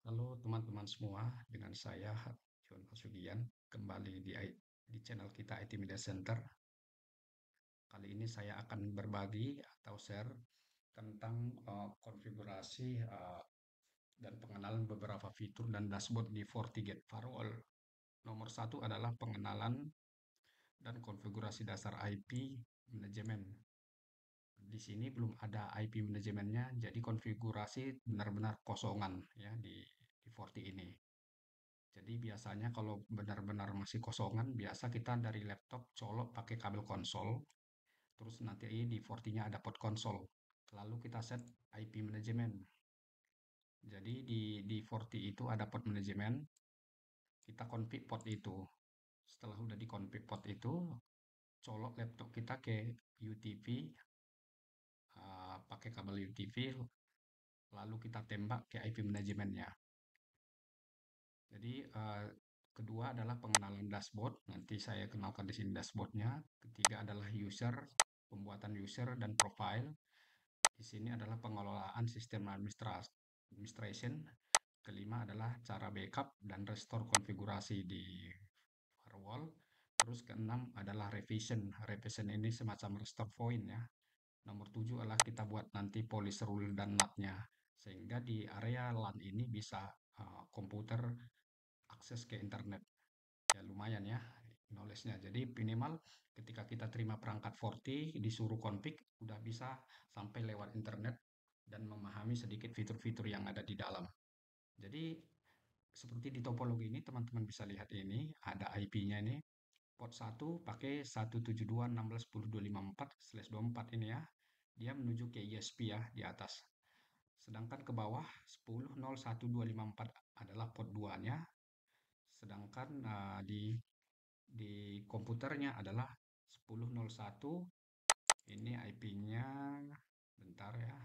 Halo teman-teman semua, dengan saya John Pasugian kembali di channel kita IT Media Center. Kali ini saya akan berbagi atau share tentang konfigurasi dan pengenalan beberapa fitur dan dashboard di FortiGate Firewall. Nomor satu adalah pengenalan dan konfigurasi dasar IP manajemen. Di sini belum ada IP manajemennya, jadi konfigurasi benar-benar kosongan ya di Forti ini. Jadi biasanya kalau benar-benar masih kosongan, biasa kita dari laptop colok pakai kabel konsol, terus nanti di Fortinya ada port konsol. Lalu kita set IP manajemen. Jadi di Forti itu ada port manajemen, kita config port itu. Setelah udah di config port itu, colok laptop kita ke UTP, pakai kabel UTP, lalu kita tembak ke IP manajemennya. Jadi kedua adalah pengenalan dashboard. Nanti saya kenalkan di sini dashboardnya. Ketiga adalah user, pembuatan user dan profile. Di sini adalah pengelolaan sistem administration. Kelima adalah cara backup dan restore konfigurasi di firewall. Terus keenam adalah revision. Revision ini semacam restore point ya. Nomor 7 adalah kita buat nanti police rule dan NAT-nya. Sehingga di area LAN ini bisa komputer akses ke internet. Ya lumayan ya knowledge-nya. Jadi minimal ketika kita terima perangkat Forti disuruh config udah bisa sampai lewat internet dan memahami sedikit fitur-fitur yang ada di dalam. Jadi seperti di topologi ini teman-teman bisa lihat ini ada IP-nya ini. Port 1 pakai 172.16.10.24/24 ini ya. Dia menuju ke ISP ya di atas. Sedangkan ke bawah 10.0.1.254 adalah port 2-nya. Sedangkan di komputernya adalah 10.01. Ini IP-nya, bentar ya.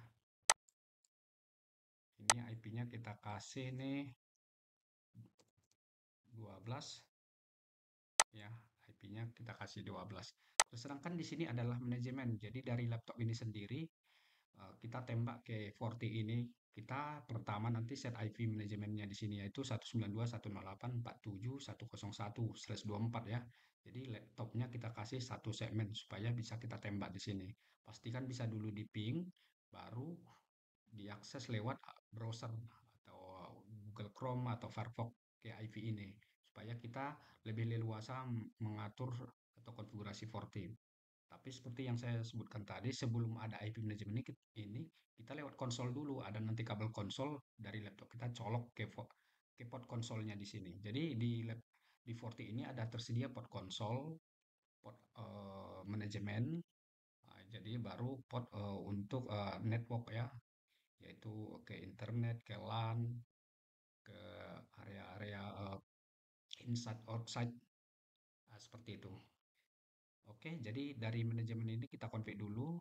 Ini IP-nya kita kasih nih 12 ya. IP-nya kita kasih 12. Sedangkan di sini adalah manajemen. Jadi dari laptop ini sendiri kita tembak ke Forti ini. Kita pertama nanti set IP manajemennya di sini yaitu 192.168.47.101/24 ya. Jadi laptopnya kita kasih satu segmen supaya bisa kita tembak di sini. Pastikan bisa dulu di ping, baru diakses lewat browser atau Google Chrome atau Firefox ke IP ini supaya kita lebih leluasa mengatur atau konfigurasi Forti. Tapi seperti yang saya sebutkan tadi, sebelum ada IP manajemen ini kita lewat konsol dulu. Ada nanti kabel konsol dari laptop kita colok ke port konsolnya di sini. Jadi di Forti ini ada tersedia port konsol, port manajemen. Jadi baru port untuk network ya, yaitu ke internet, ke LAN, ke area-area inside outside, seperti itu. Oke, jadi dari manajemen ini kita config dulu.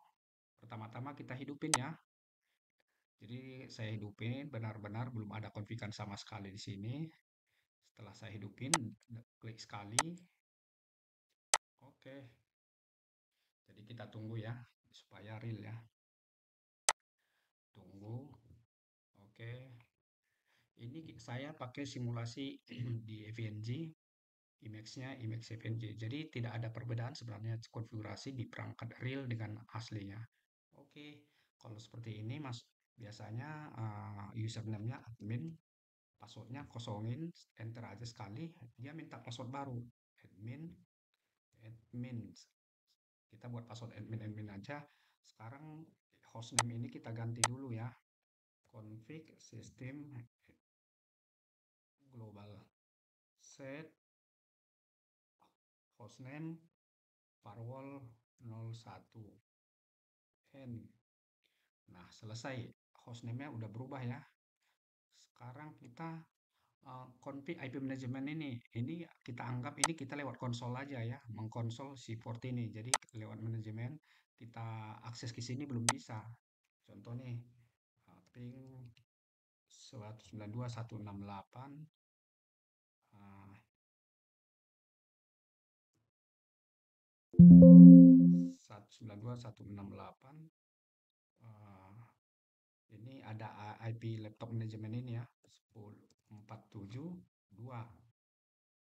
Pertama-tama kita hidupin ya. Jadi saya hidupin benar-benar belum ada konfigan sama sekali di sini. Setelah saya hidupin, klik sekali. Oke. Jadi kita tunggu ya supaya real ya. Tunggu. Oke. Ini saya pakai simulasi di FNG. Image-nya image FNG. Jadi tidak ada perbedaan sebenarnya konfigurasi di perangkat real dengan aslinya. Oke. Kalau seperti ini Mas, biasanya username-nya admin, passwordnya kosongin, enter aja sekali, dia minta password baru. Admin, admin. Kita buat password admin aja. Sekarang hostname ini kita ganti dulu ya. Config system global. Set hostname firewall 01. N. Nah, selesai. Hostname-nya udah berubah ya. Sekarang kita config IP manajemen ini. Ini kita anggap ini kita lewat konsol aja ya, mengkonsol si port ini. Jadi lewat manajemen kita akses ke sini belum bisa. Contoh nih, ping 192.168, 192.168, Ini ada IP laptop manajemen ini ya, 10.472.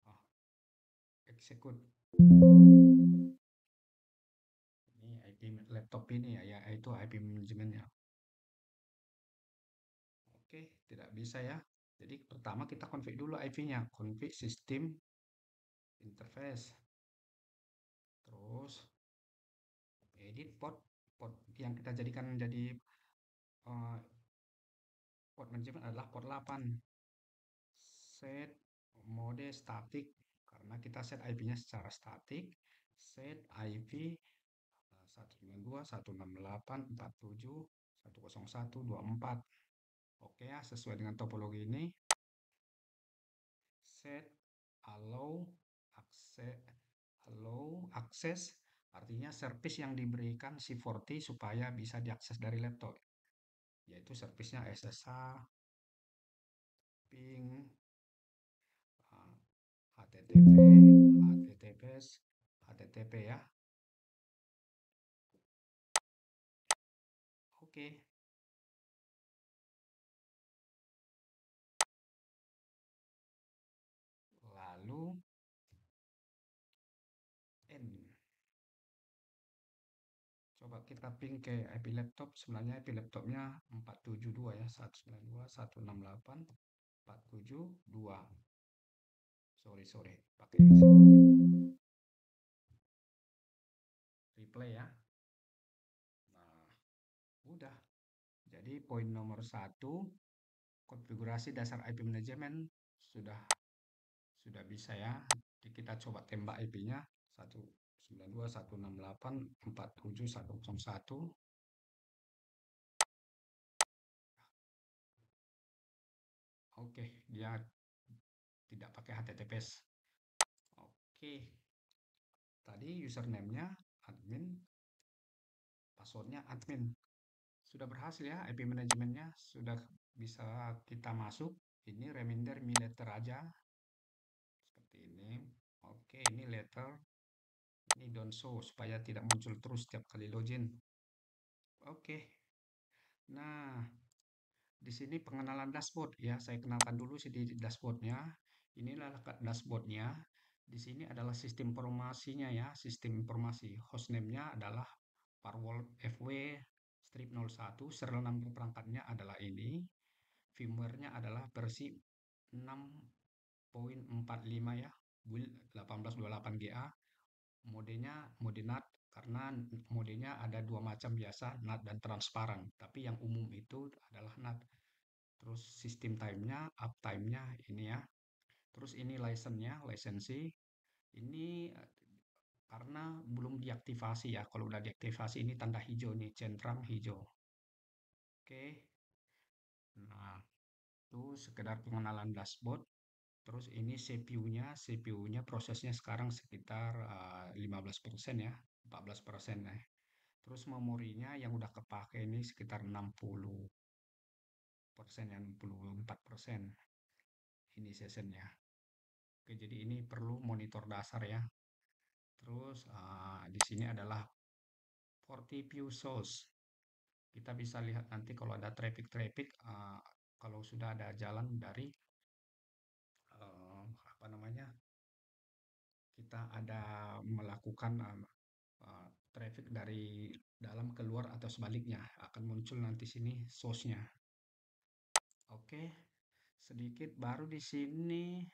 Oh, execute. Ini IP laptop ini ya, ya itu IP manajemennya. Oke, tidak bisa ya. Jadi pertama kita config dulu IP-nya, config system interface. Terus edit port, port yang kita jadikan jadi eh, port manajemen adalah port 8. Set mode static karena kita set IP-nya secara statik. Set IP 192.168.47.101.24. Oke ya, sesuai dengan topologi ini. Set allow akses akses artinya service yang diberikan C40 supaya bisa diakses dari laptop, yaitu servisnya SSH, ping, HTTP, HTTPS, HTTP ya. Oke, lalu N. Coba kita ping ke IP laptop, sebenarnya IP laptopnya 472 ya, 192.168.472. Sorry, pakai replay ya. Nah, udah. Jadi poin nomor satu, konfigurasi dasar IP manajemen sudah sudah bisa ya. Jadi kita coba tembak IP-nya 192.168.47.101. Oke, dia tidak pakai HTTPS. Oke, tadi username-nya admin, passwordnya admin. Sudah berhasil ya IP manajemennya, sudah bisa kita masuk. Ini reminder me letter aja, seperti ini. Oke, ini letter, ini don't show supaya tidak muncul terus setiap kali login. Oke, nah di sini pengenalan dashboard ya, saya kenalkan dulu sedikit dashboardnya. Inilah dashboardnya. Di sini adalah sistem informasinya ya, sistem informasi. Hostname-nya adalah firewall FW strip 01, serial number perangkatnya adalah ini. Firmware-nya adalah versi 6.45 ya, build 1828GA. Modenya mode NAT karena modenya ada dua macam biasa, NAT dan transparan. Tapi yang umum itu adalah NAT. Terus sistem time-nya, uptime-nya ini ya. Terus ini license-nya, lisensi. Ini karena belum diaktifasi ya. Kalau udah diaktifasi ini tanda hijau nih, centang hijau. Oke. Nah, itu sekedar pengenalan dashboard. Terus ini CPU-nya prosesnya sekarang sekitar 15% ya, 14% ya. Terus memorinya yang udah kepake ini sekitar 60% ya, 64% ini sessionnya. Oke, jadi ini perlu monitor dasar ya. Terus di sini adalah FortiView source. Kita bisa lihat nanti kalau ada traffic-traffic, kalau sudah ada jalan dari apa namanya, kita ada melakukan traffic dari dalam keluar atau sebaliknya akan muncul nanti sini source-nya. Oke, sedikit baru di sini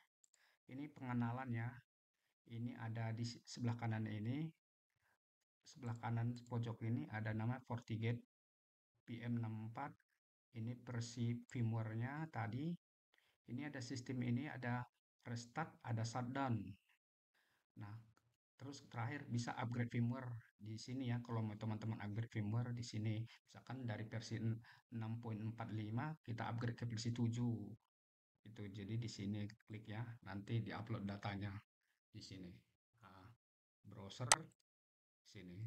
ini pengenalan ya. Ini ada di sebelah kanan ini, sebelah kanan pojok ini ada nama FortiGate PM64. Ini versi firmware-nya tadi. Ini ada sistem ini, ada restart, ada shutdown. Nah, terus terakhir bisa upgrade firmware di sini ya. Kalau mau teman-teman upgrade firmware di sini, misalkan dari versi 6.45 kita upgrade ke versi 7. Itu jadi di sini klik ya, nanti diupload datanya di sini. Nah, browser sini.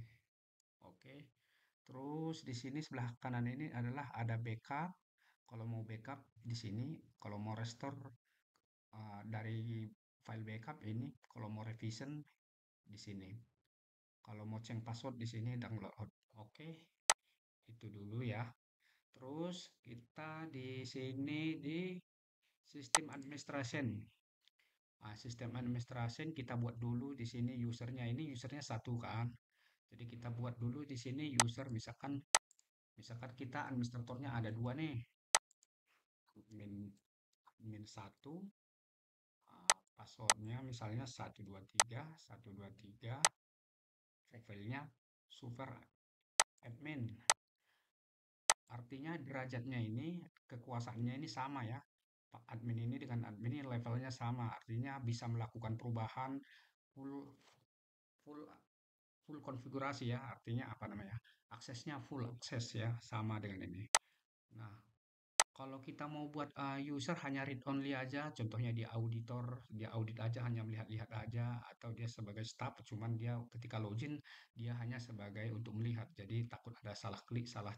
Oke. Terus di sini sebelah kanan ini adalah ada backup. Kalau mau backup di sini, kalau mau restore dari file backup ini, kalau mau revision di sini. Kalau mau change password di sini download. Oke, itu dulu ya. Terus kita di sini di sistem administration. Nah, sistem administration kita buat dulu di sini usernya. Ini usernya satu kan. Jadi kita buat dulu di sini user misalkan kita administratornya ada dua nih. Admin admin satu, passwordnya misalnya 123 profilnya super admin. Artinya derajatnya ini, kekuasaannya ini sama ya. Pak admin ini dengan admin ini levelnya sama. Artinya bisa melakukan perubahan full full full konfigurasi ya. Artinya apa namanya? Aksesnya full akses ya, sama dengan ini. Nah, kalau kita mau buat user hanya read only aja, contohnya di auditor, dia audit aja, hanya melihat-lihat aja, atau dia sebagai staff, cuman dia ketika login dia hanya sebagai untuk melihat. Jadi takut ada salah klik, salah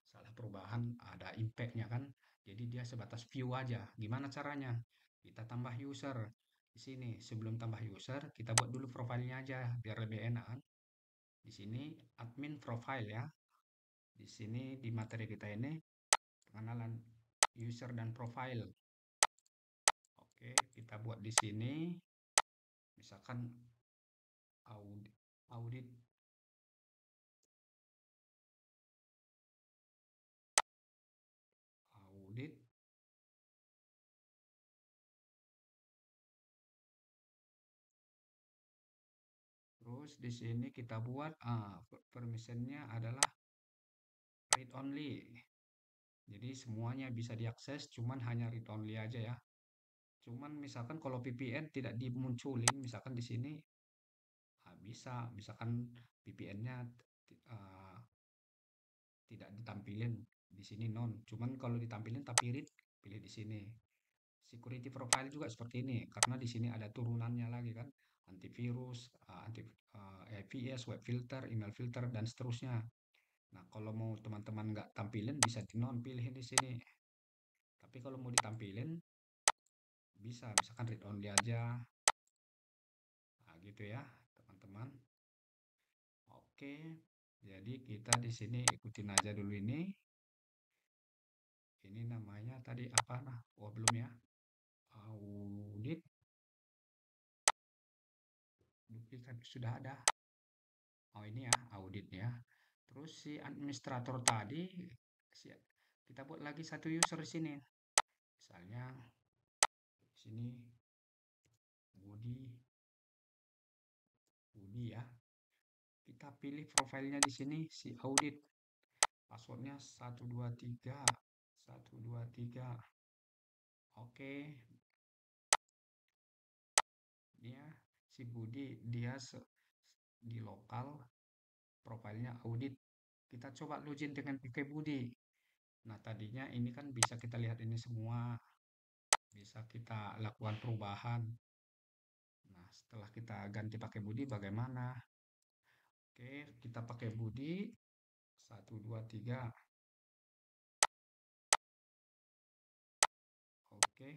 salah perubahan, ada impact-nya kan. Jadi dia sebatas view aja. Gimana caranya? Kita tambah user di sini. Sebelum tambah user, kita buat dulu profilnya aja biar lebih enak kan. Di sini admin profile ya. Di sini di materi kita ini pengenalan user dan profile. Oke, kita buat di sini misalkan audit audit audit terus di sini kita buat permissionnya adalah read only. Jadi semuanya bisa diakses, cuman hanya read only aja ya. Cuman misalkan kalau VPN tidak dimunculin, misalkan di sini bisa, misalkan VPN-nya tidak ditampilin di sini non. Cuman kalau ditampilin tapi read, pilih di sini. Security profile juga seperti ini, karena di sini ada turunannya lagi kan, antivirus, IPS, web filter, email filter, dan seterusnya. Nah, kalau mau teman-teman nggak tampilin, bisa di non pilih di sini. Tapi kalau mau ditampilin, bisa, misalkan read only aja. Nah, gitu ya, teman-teman. Oke, jadi kita di sini ikutin aja dulu ini. Ini namanya tadi apa nah? Oh, belum ya. Audit duplikat sudah ada. Oh, ini ya auditnya. Terus si administrator tadi si, kita buat lagi satu user di sini. Misalnya di sini Budi Budi ya. Kita pilih profilnya di sini si audit. Passwordnya 123 Oke, dia si Budi dia di lokal profilnya audit. Kita coba login dengan pakai Budi. Nah, tadinya ini kan bisa kita lihat ini semua, bisa kita lakukan perubahan. Nah, setelah kita ganti pakai Budi bagaimana? Oke, kita pakai Budi 123. Oke.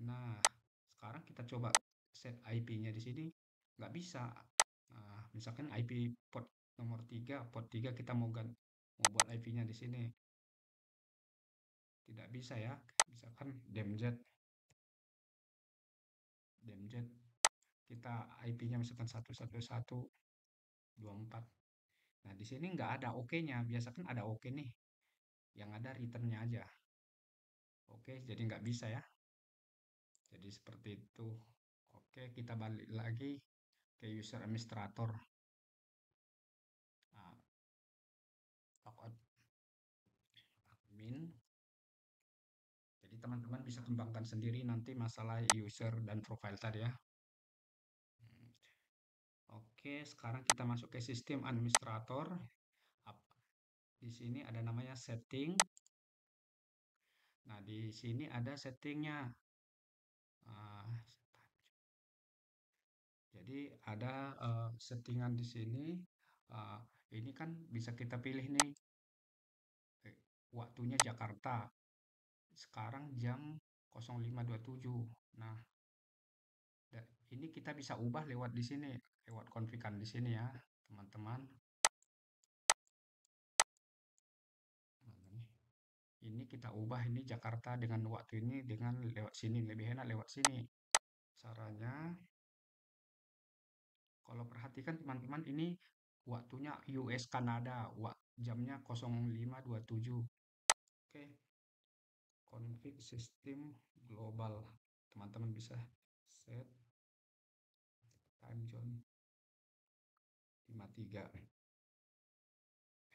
Nah, sekarang kita coba set IP-nya di sini. Nggak bisa. Nah, misalkan IP port nomor 3, port 3 kita mau buat IP-nya di sini. Tidak bisa ya. Misalkan DMZ kita IP-nya misalkan 111.24. Nah, di sini nggak ada oke-nya. Biasa kan ada oke nih. Yang ada return-nya aja. Oke, jadi nggak bisa ya. Jadi seperti itu. Oke, kita balik lagi ke user administrator. Nah, logout admin. Jadi teman-teman bisa kembangkan sendiri nanti masalah user dan profile tadi ya. Oke, sekarang kita masuk ke sistem administrator. Di sini ada namanya setting. Nah, di sini ada settingnya. Ah, jadi ada settingan di sini. Ah, ini kan bisa kita pilih nih waktunya Jakarta. Sekarang jam 05.27. Nah, ini kita bisa ubah lewat di sini, lewat konfigan di sini ya, teman-teman. Ini kita ubah ini Jakarta dengan waktu ini dengan lewat sini, lebih enak lewat sini. Caranya, kalau perhatikan teman-teman ini waktunya US Kanada, jamnya 05.27. Oke, config sistem global. Teman-teman bisa set time zone 53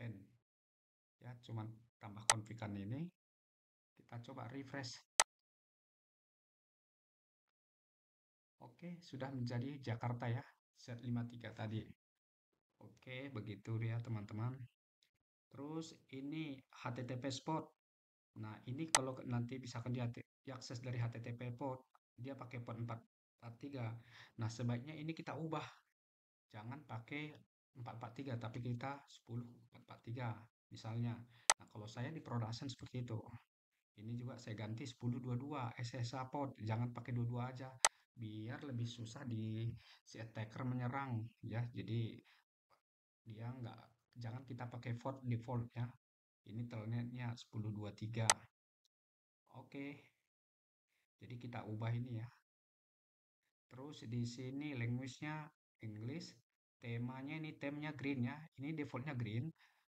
N. Ya, cuman tambah konfigan ini. Kita coba refresh. Oke, sudah menjadi Jakarta ya. Set 53 tadi. Oke, begitu ya teman-teman. Terus ini HTTP spot. Nah, ini kalau nanti misalkan dia diakses dari HTTP port, dia pakai port 443. Nah, sebaiknya ini kita ubah. Jangan pakai 443, tapi kita 10.443 misalnya. Nah, kalau saya di production seperti itu. Ini juga saya ganti 10.22 SSH port. Jangan pakai 22 aja. Biar lebih susah si attacker menyerang ya. Jadi dia nggak jangan kita pakai port default ya. Ini telnetnya 10.23. Oke, jadi kita ubah ini ya. Terus di sini language-nya English, temanya ini temanya green ya. Ini defaultnya green.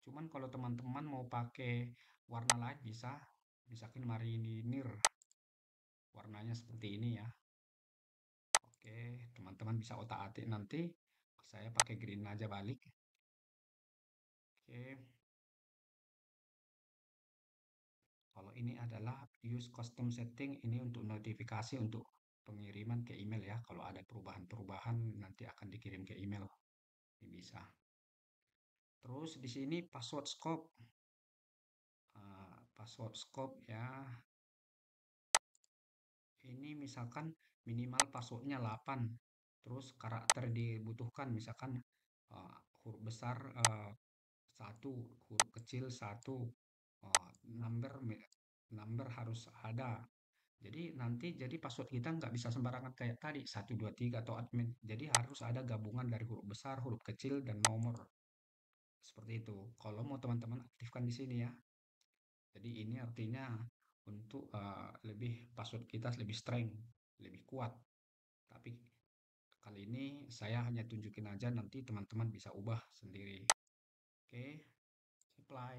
Cuman kalau teman-teman mau pakai warna lain bisa. Misalkan marinir, warnanya seperti ini ya. Oke, teman-teman bisa otak-atik nanti. Saya pakai green aja balik. Oke, kalau ini adalah use custom setting, ini untuk notifikasi untuk pengiriman ke email ya. Kalau ada perubahan-perubahan nanti akan dikirim ke email. Ini bisa. Terus di sini password scope. Password scope ya. Ini misalkan minimal passwordnya 8. Terus karakter dibutuhkan misalkan huruf besar 1, huruf kecil 1, number number harus ada. Jadi nanti jadi password kita nggak bisa sembarangan kayak tadi 123 atau admin. Jadi harus ada gabungan dari huruf besar, huruf kecil dan nomor. Seperti itu. Kalau mau teman-teman aktifkan di sini ya. Jadi ini artinya untuk lebih password kita lebih strength, lebih kuat. Tapi kali ini saya hanya tunjukin aja nanti teman-teman bisa ubah sendiri. Oke, apply.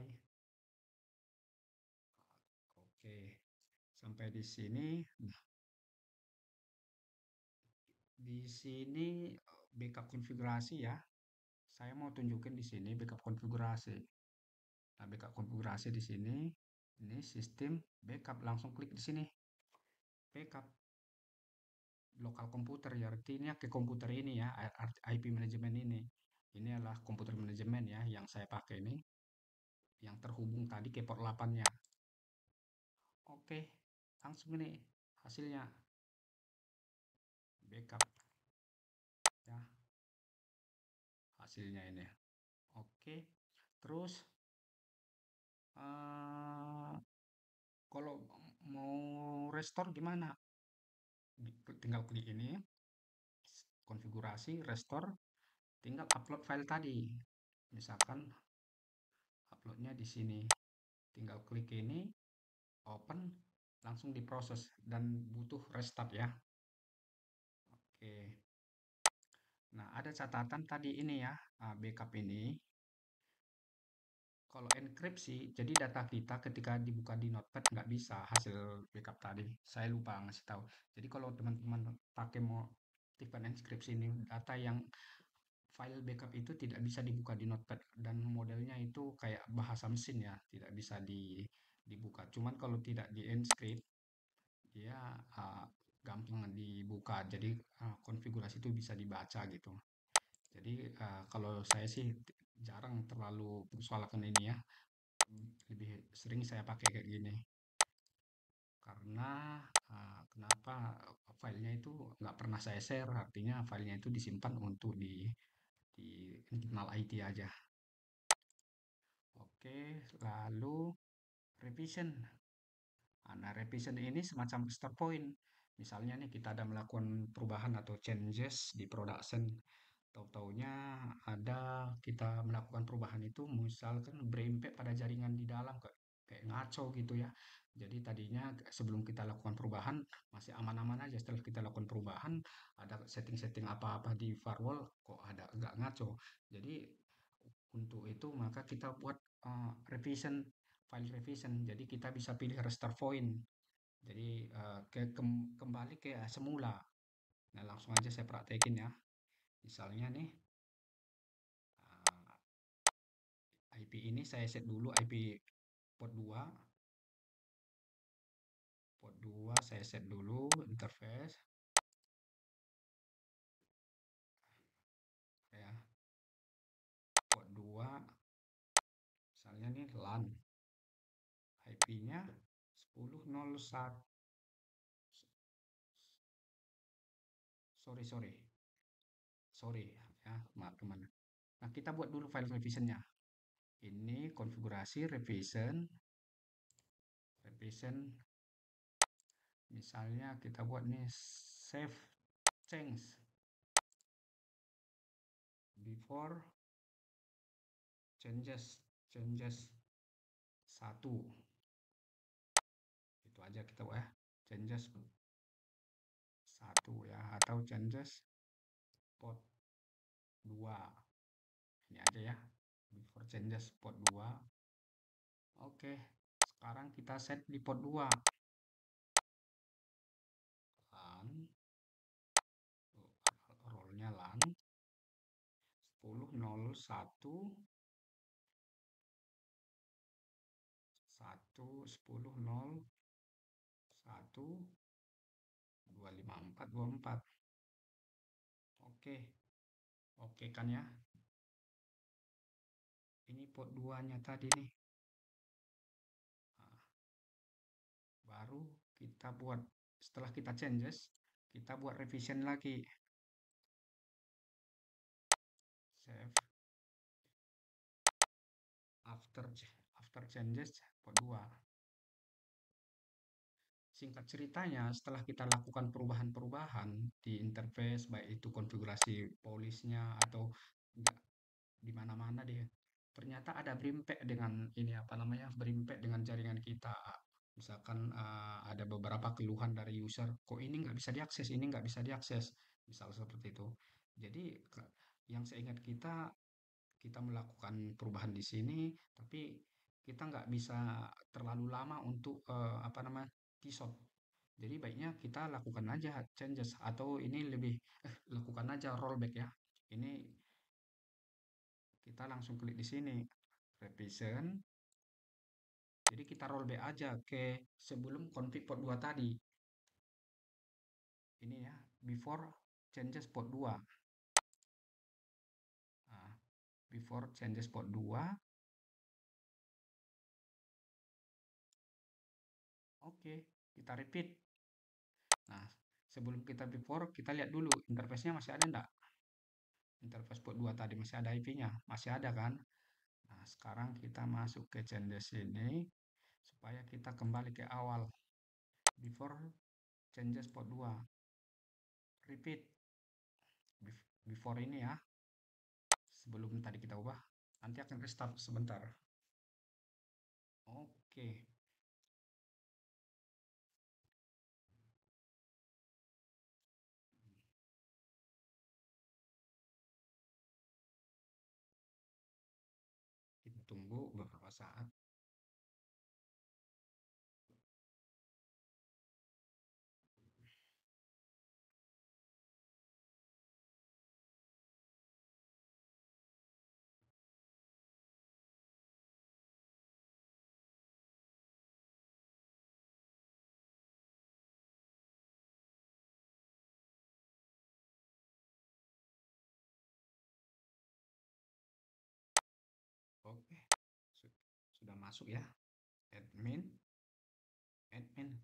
Oke, sampai di sini. Nah, di sini backup konfigurasi ya. Saya mau tunjukin di sini backup konfigurasi. Nah, backup konfigurasi di sini. Ini sistem backup, langsung klik di sini. Backup lokal komputer ya, artinya ke komputer ini ya, IP manajemen ini. Ini adalah komputer manajemen ya yang saya pakai ini, yang terhubung tadi ke port 8-nya. Oke, langsung ini hasilnya backup ya, hasilnya ini. Oke, terus eh, kalau mau restore gimana? Tinggal klik ini, konfigurasi, restore, tinggal upload file tadi. Misalkan uploadnya di sini, tinggal klik ini, open, langsung diproses dan butuh restart ya. Oke. Nah, ada catatan tadi ini ya, backup ini. Kalau enkripsi, jadi data kita ketika dibuka di Notepad nggak bisa hasil backup tadi. Saya lupa ngasih tahu. Jadi kalau teman-teman pakai mau aktifkan enkripsi ini, data yang file backup itu tidak bisa dibuka di Notepad dan modelnya itu kayak bahasa mesin ya, tidak bisa dibuka. Cuman kalau tidak di encrypt, dia uh, gampang dibuka. Jadi konfigurasi itu bisa dibaca gitu. Jadi kalau saya sih jarang terlalu persoalkan ini ya. Lebih sering saya pakai kayak gini. Karena kenapa filenya itu nggak pernah saya share, artinya filenya itu disimpan untuk di internal IT aja. Oke, lalu revision. Nah, revision ini semacam restore point. Misalnya nih kita ada melakukan perubahan atau changes di production. Tahu-taunya ada kita melakukan perubahan itu misalkan berimpact pada jaringan di dalam kayak ngaco gitu ya. Jadi tadinya sebelum kita lakukan perubahan masih aman-aman aja. Setelah kita lakukan perubahan, ada setting-setting apa-apa di firewall kok ada nggak ngaco. Jadi untuk itu maka kita buat revision, file revision. Jadi kita bisa pilih restore point. Jadi kembali ke semula. Nah, langsung aja saya praktekin ya. Misalnya nih, IP ini saya set dulu IP port 2. Port 2 saya set dulu interface ya. Port 2 misalnya nih LAN. IP-nya 10.01. Sorry, sorry. Sorry ya, maaf kemana. Nah, kita buat dulu file revisionnya. Ini konfigurasi revision. Revision misalnya kita buat nih save change before changes 1. Itu aja kita buat ya. Changes 1 ya, atau changes port 2. Ini aja ya. Before changes port 2. Oke. Sekarang kita set di port 2. LAN. Role-nya LAN 10.01 10.01 254 24. Oke. Oke kan ya. Ini port 2-nya tadi nih. Nah, baru kita buat setelah kita changes, kita buat revision lagi. Save after changes port 2. Singkat ceritanya, setelah kita lakukan perubahan-perubahan di interface, baik itu konfigurasi polisnya atau enggak, di mana-mana deh, ternyata ada berimpact dengan ini apa namanya, berimpact dengan jaringan kita. Misalkan ada beberapa keluhan dari user, kok ini nggak bisa diakses, ini nggak bisa diakses, misal seperti itu. Jadi yang saya ingat kita melakukan perubahan di sini, tapi kita nggak bisa terlalu lama untuk apa namanya tsop. Jadi baiknya kita lakukan aja changes atau ini lebih lakukan aja rollback ya. Ini kita langsung klik di sini revision. Jadi kita rollback aja ke sebelum config port 2 tadi. Ini ya, before changes port 2. Nah, before changes port 2. Oke, kita repeat. Nah, sebelum kita before, kita lihat dulu interface-nya masih ada enggak? Interface port 2 tadi masih ada IP-nya? Masih ada kan? Nah, sekarang kita masuk ke changes ini supaya kita kembali ke awal. Before changes port 2. Repeat. Before ini ya. Sebelum tadi kita ubah, nanti akan restart sebentar. Oke. Kita tunggu beberapa saat. Oke. Sudah masuk ya. Admin. Admin.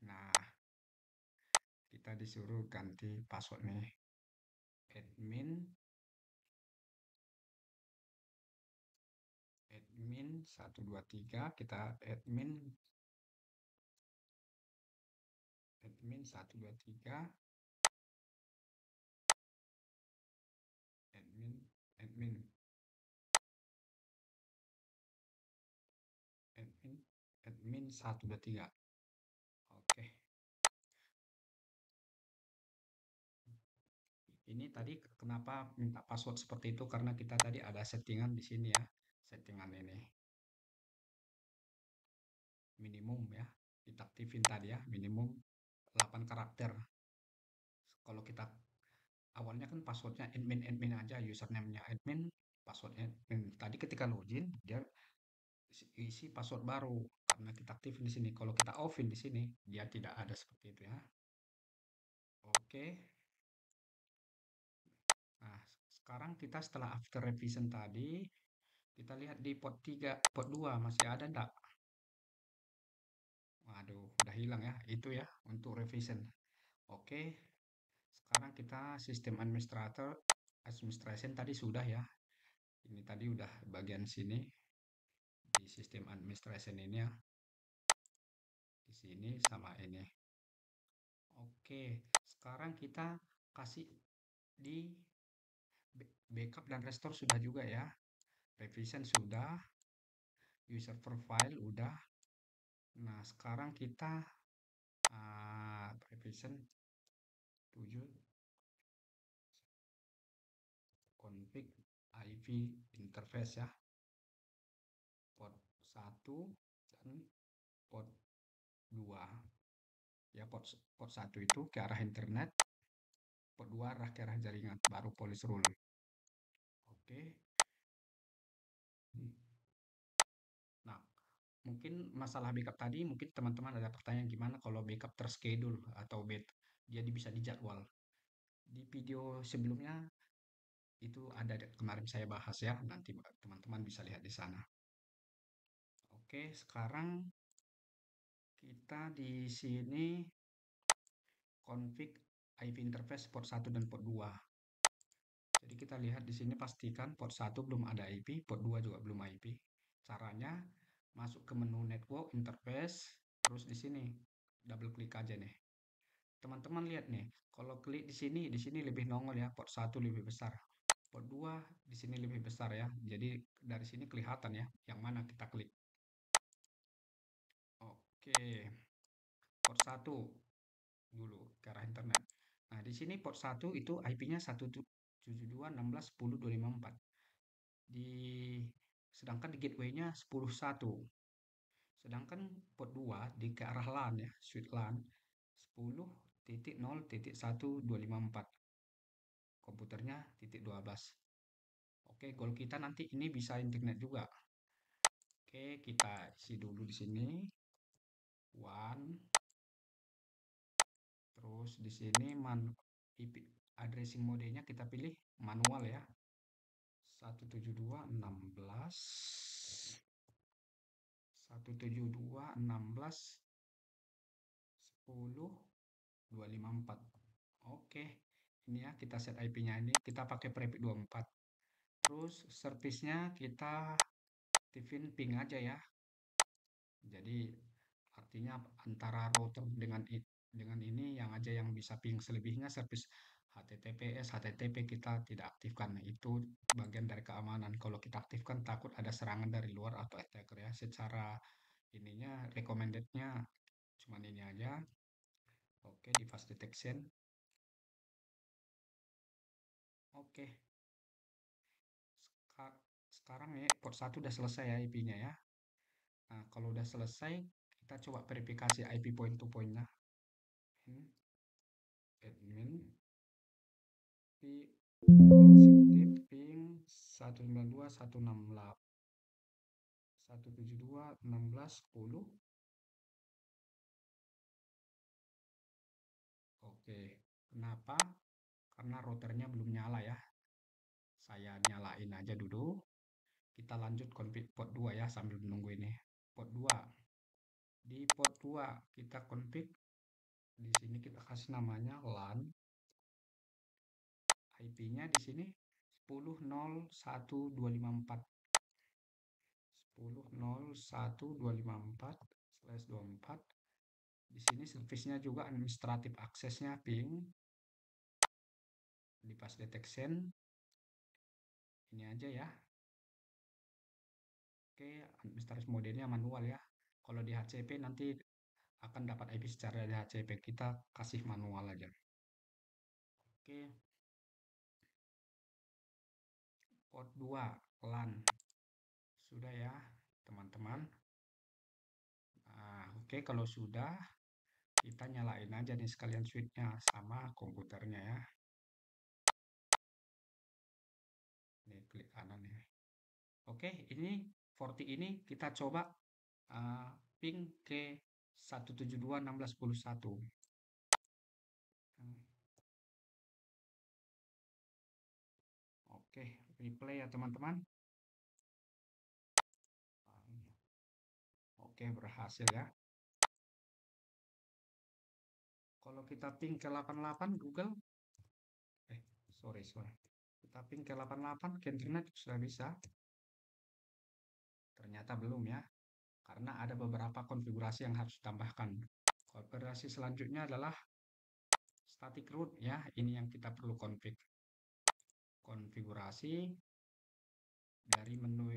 Nah, kita disuruh ganti password nih. Admin. Admin 123. Kita admin 123. Admin. satu, dua, tiga. Oke. Ini tadi kenapa minta password seperti itu? Karena kita tadi ada settingan di sini ya. Settingan ini minimum ya. Kita aktifin tadi ya, minimum 8 karakter. Kalau kita awalnya kan passwordnya admin aja, username-nya admin, passwordnya admin. Tadi ketika login dia isi password baru karena kita aktifin di sini. Kalau kita offin di sini, dia tidak ada seperti itu ya. Oke. Nah, sekarang kita setelah after revision tadi, kita lihat di port 3, port 2 masih ada enggak? Waduh, udah hilang ya. Itu ya untuk revision. Oke, sekarang kita sistem administration tadi sudah ya. Ini tadi udah bagian sini di sistem administration ini ya. Di sini sama ini. Oke, sekarang kita kasih di backup dan restore sudah juga ya. Revision sudah, user profile udah. Nah, sekarang kita revision 7 config IV interface ya. Port 1 dan port 2. Ya, port 1 itu ke arah internet, port 2 arah ke arah jaringan, baru police rule. Oke. Nah, mungkin masalah backup tadi, mungkin teman-teman ada pertanyaan gimana kalau backup terschedule atau jadi bisa dijadwal. Di video sebelumnya itu ada kemarin saya bahas ya, nanti teman-teman bisa lihat di sana. Oke, sekarang kita di sini config IP interface port 1 dan port 2. Jadi kita lihat di sini pastikan port 1 belum ada IP, port 2 juga belum IP. Caranya masuk ke menu network interface, terus di sini double klik aja nih. Teman-teman lihat nih, kalau klik di sini lebih nongol ya, port 1 lebih besar. Port 2 di sini lebih besar ya. Jadi dari sini kelihatan ya yang mana kita klik. Oke. Port 1 dulu ke arah internet. Nah, di sini port 1 itu IP-nya 172.16.10.254. Di sedangkan di gateway-nya 10.1. Sedangkan port 2 di ke arah LAN ya, switch LAN 10.0.1.254. Komputernya titik 12. Oke, goal kita nanti ini bisa internet juga. Oke, kita isi dulu di sini. One. Terus di sini IP addressing modenya kita pilih manual ya. 172.16.10.254. Oke, ini ya kita set IP-nya ini. Kita pakai prefix 24. Terus service-nya kita aktifin ping aja ya. Jadi artinya antara router dengan ini yang aja yang bisa ping, selebihnya service HTTPS, HTTP kita tidak aktifkan. Itu bagian dari keamanan. Kalau kita aktifkan takut ada serangan dari luar atau attacker ya. Secara ininya recommended-nya cuman ini aja. Oke, device detection. Oke. Sekarang nih port 1 udah selesai ya IP-nya ya. Nah, kalau udah selesai, kita coba verifikasi IP point to point-nya. Admin executive ping 192.168 Oke, kenapa? Karena routernya belum nyala ya. Saya nyalain aja dulu. Kita lanjut config port 2 ya sambil menunggu ini. Port 2. Di port 2 kita config. Di sini kita kasih namanya LAN. IP-nya di sini 10.0.1.254. 10.0.1.254/24. Di sini service-nya juga administratif aksesnya ping. Device detection. Ini aja ya. Oke, administratif modenya manual ya. Kalau di HCP nanti akan dapat IP secara di HCP, kita kasih manual aja. Oke, port 2 LAN. Sudah ya, teman-teman. Nah, oke, kalau sudah, kita nyalain aja nih sekalian switch-nya sama komputernya ya. Ini klik kanan ya. Oke, ini 40 ini kita coba ping ke 172.16.1. Oke, replay ya teman-teman. Oke, berhasil ya. Kalau kita ping ke 88 Google, sorry. Kita ping ke 88 ke internet sudah bisa. Ternyata belum ya, karena ada beberapa konfigurasi yang harus ditambahkan. Konfigurasi selanjutnya adalah static root ya, ini yang kita perlu konfigurasi dari menu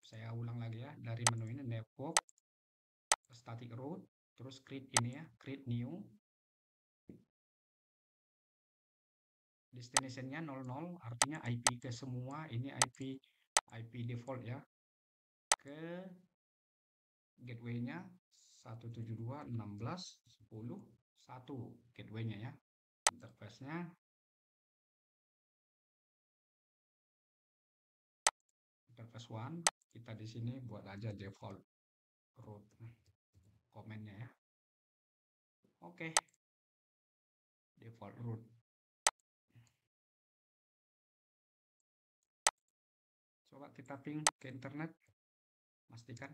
saya ulang lagi ya, dari menu ini network static root, terus create ini ya, create new, destination-nya 00, artinya IP ke semua, ini IP default ya, ke gateway-nya 172.16.10.1 gateway-nya ya. Interface-nya interface 1, kita di sini buat aja default root komennya ya. Oke. Default root. Coba kita ping ke internet, pastikan.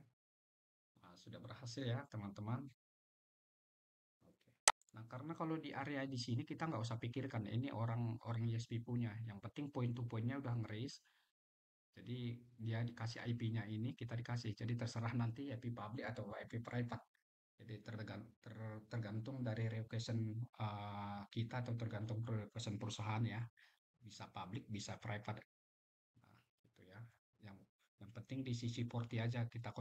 Nah, sudah berhasil ya teman-teman. Oke. Nah, karena kalau di area di sini kita nggak usah pikirkan ini orang ISP punya. Yang penting point to point-nya udah ngeris. Jadi dia dikasih IP-nya ini, kita dikasih. Jadi terserah nanti IP public atau IP private. Jadi tergantung dari requestion kita atau tergantung requestion perusahaan ya. Bisa public, bisa private. Nah, gitu ya. Yang yang penting di sisi porti aja kita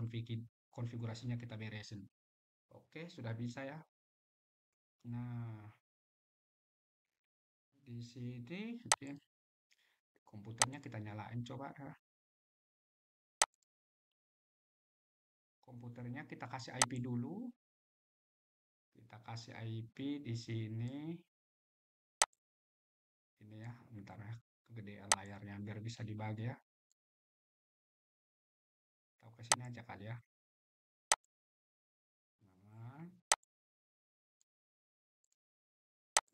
konfigurasinya kita beresin. Oke, sudah bisa ya. Nah, di sini ya, komputernya kita nyalain coba ya. Komputernya kita kasih IP dulu. Kita kasih IP di sini. Ini ya, bentar ya. Kegedean layarnya biar bisa dibagi ya. Tahu ke sini aja kali ya. Nah,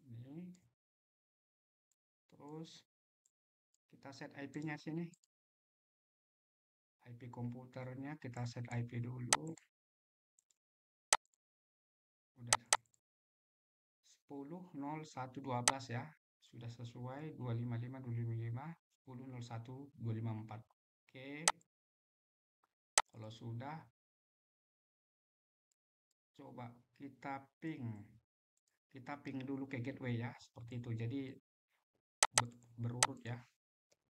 ini. Terus kita set IP-nya sini. IP komputernya kita set IP dulu. Udah 10.01.12 ya. Sudah sesuai 255.255 10.01.254. Oke. Kalau sudah, coba kita ping dulu ke gateway ya, seperti itu. Jadi berurut ya.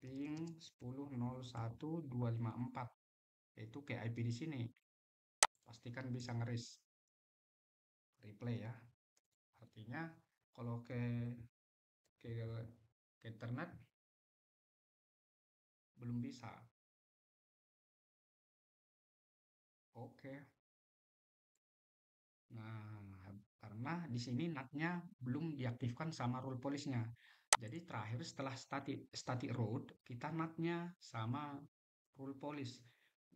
Ping 10.01.254 yaitu ke IP di sini. Pastikan bisa ngeris replay ya. Artinya kalau ke internet belum bisa. Oke. Nah, karena di sini NAT-nya belum diaktifkan sama rule police-nya. Jadi terakhir setelah static root, kita NAT-nya sama rule police.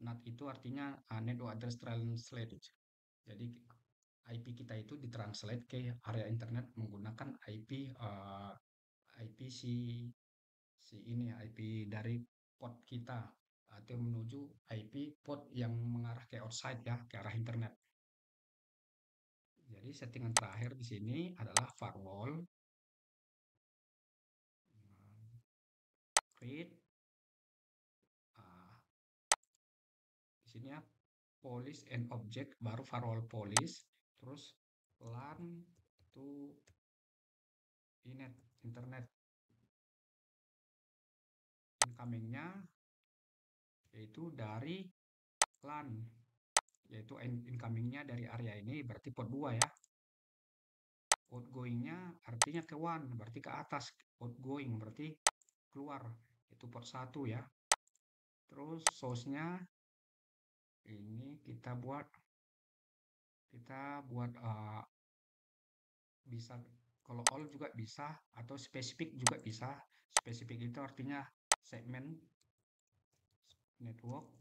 NAT itu artinya network address translate. Jadi IP kita itu ditranslate ke area internet menggunakan IP si ini IP dari port kita atau menuju IP port yang mengarah ke outside ya, ke arah internet. Jadi settingan terakhir di sini adalah firewall, create, uh, di sini ya police and object, baru firewall police, terus LAN to internet incomingnya yaitu dari LAN yaitu incomingnya dari area ini berarti port 2 ya. Outgoingnya artinya ke one, berarti ke atas. Outgoing berarti keluar, itu port 1 ya. Terus source-nya ini kita buat bisa, kalau all juga bisa atau spesifik juga bisa. Spesifik itu artinya segmen network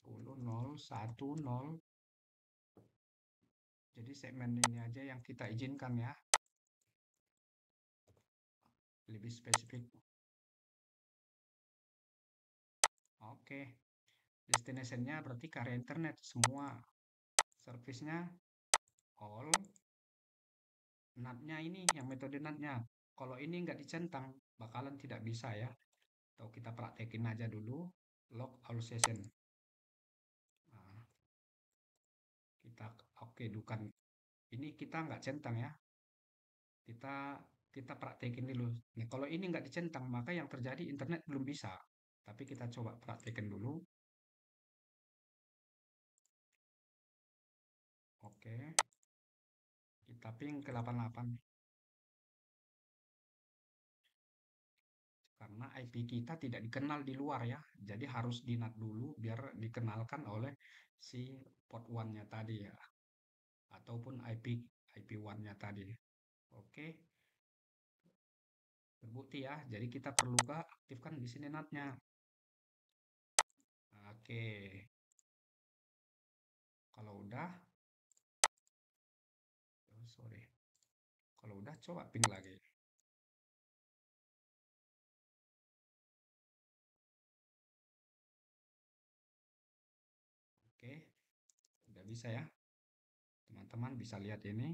10.0.1.0. Jadi segmen ini aja yang kita izinkan ya, lebih spesifik. Oke, destination-nya berarti ke area internet semua. Service-nya all. NAT-nya ini yang metode NAT-nya. Kalau ini nggak dicentang, bakalan tidak bisa ya. Atau kita praktekin aja dulu. Log all session. Nah, kita oke dukan. Ini kita nggak centang ya. Kita kita praktekin dulu. Nah, kalau ini nggak dicentang, maka yang terjadi internet belum bisa. Tapi kita coba praktekin dulu. Oke, kita ping ke 88. Karena IP kita tidak dikenal di luar ya. Jadi harus di NAT dulu biar dikenalkan oleh si port 1-nya tadi ya. Ataupun IP1-nya tadi. Oke, terbukti ya. Jadi kita perlu aktifkan di sini NAT-nya. Oke, kalau udah, oh sorry. Kalau udah coba ping lagi. Oke, udah bisa ya. Teman-teman bisa lihat ini.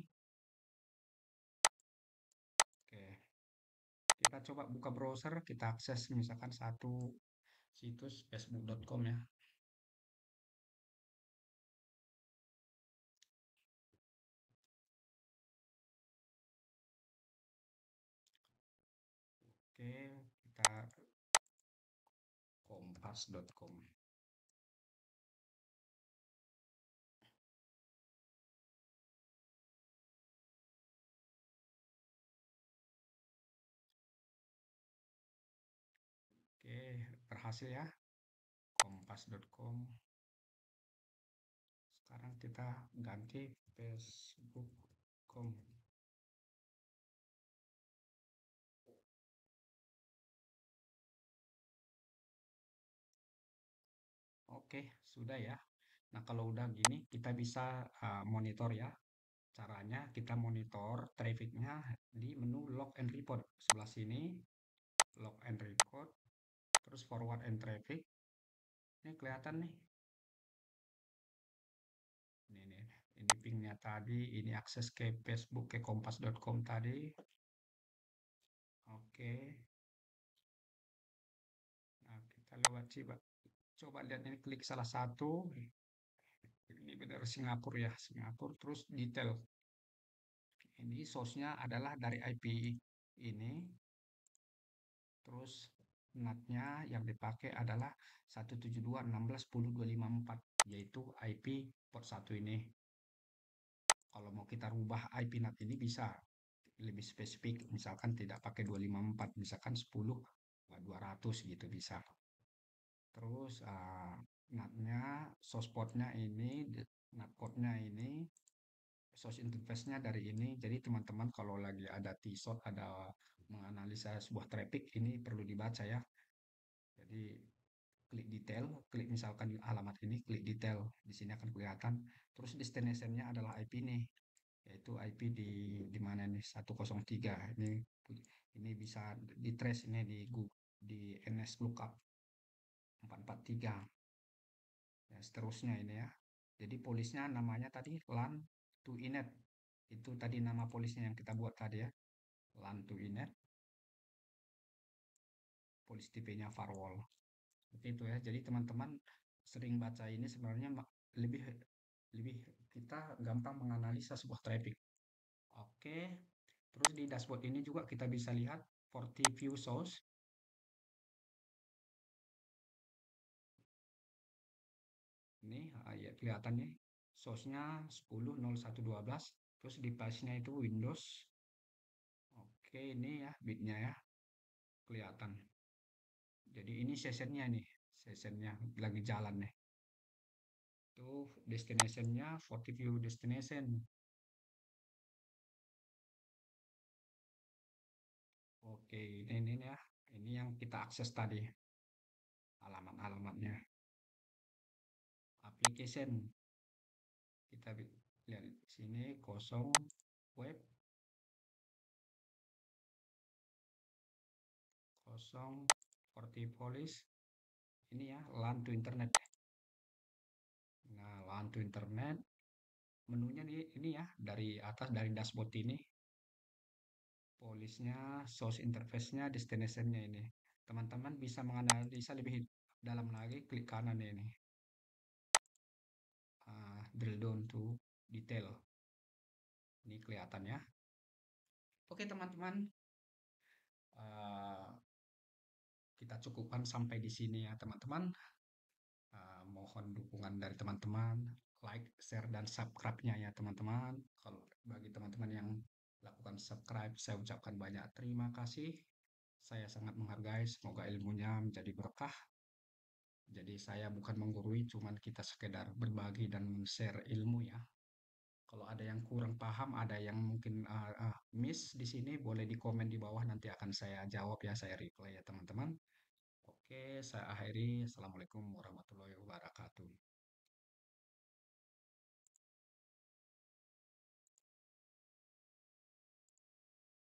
Oke, kita coba buka browser, kita akses misalkan satu situs facebook.com ya. Oke, kita kompas.com. Oke, berhasil ya. Kompas.com. Sekarang kita ganti facebook.com. Oke, sudah ya. Nah, kalau udah gini, kita bisa monitor ya. Caranya kita monitor trafficnya di menu log and report. Sebelah sini, log and report. Terus forward and traffic. Ini kelihatan nih. Ini nih. Ini pingnya tadi. Ini akses ke Facebook, ke kompas.com tadi. Oke. Nah, kita lewat coba. Coba lihat ini, klik salah satu. Ini benar Singapura ya. Singapura. Terus detail. Ini source-nya adalah dari IP ini. Terus NAT-nya yang dipakai adalah 172.16.10.254, yaitu IP port 1 ini. Kalau mau kita rubah IP NAT ini bisa lebih spesifik, misalkan tidak pakai 254, misalkan 10.200 gitu bisa. Terus NAT-nya, source port-nya ini, NAT port-nya ini, source interface-nya dari ini. Jadi teman-teman kalau lagi ada T-shot, ada menganalisa sebuah traffic, ini perlu dibaca ya. Jadi klik detail, klik misalkan alamat ini, klik detail. Di sini akan kelihatan. Terus destination-nya adalah IP nih, yaitu IP di mana nih? 103. Ini bisa di trace ini di Google, di NS Lookup 443. Ya, seterusnya ini ya. Jadi polisnya namanya tadi LAN to inet. Itu tadi nama polisnya yang kita buat tadi ya. LAN to inet. Polis tipenya firewall. Seperti itu ya. Jadi teman-teman sering baca ini sebenarnya lebih lebih kita gampang menganalisa sebuah traffic. Oke. Terus di dashboard ini juga kita bisa lihat 40 view source. Ini kelihatan nih. Source-nya 10.01.12. Terus device-nya itu Windows. Oke, ini ya bitnya ya kelihatan. Jadi ini sessionnya nih, sessionnya lagi jalan nih. Tuh destination-nya Fortiview Destination. Oke, ini ya. Ini yang kita akses tadi, alamat-alamatnya. Application. Kita lihat di sini kosong web, kosong Fortipolis. Ini ya, LAN to internet. Nah, LAN to internet. Menunya nih ini ya, dari atas dari dashboard ini. Polisnya, source interface-nya, destination-nya ini. Teman-teman bisa menganalisa lebih dalam lagi, klik kanan ini. Drill down to detail. Ini kelihatan ya. Oke teman-teman, uh, kita cukupkan sampai di sini ya teman-teman. Mohon dukungan dari teman-teman, like, share, dan subscribe-nya ya teman-teman. Kalau bagi teman-teman yang lakukan subscribe, saya ucapkan banyak terima kasih. Saya sangat menghargai, semoga ilmunya menjadi berkah. Jadi saya bukan menggurui, cuman kita sekedar berbagi dan men-share ilmu ya. Kalau ada yang kurang paham, ada yang mungkin miss di sini, boleh di komen di bawah, nanti akan saya jawab ya, saya reply ya teman-teman. Oke, saya akhiri. Assalamualaikum warahmatullahi wabarakatuh.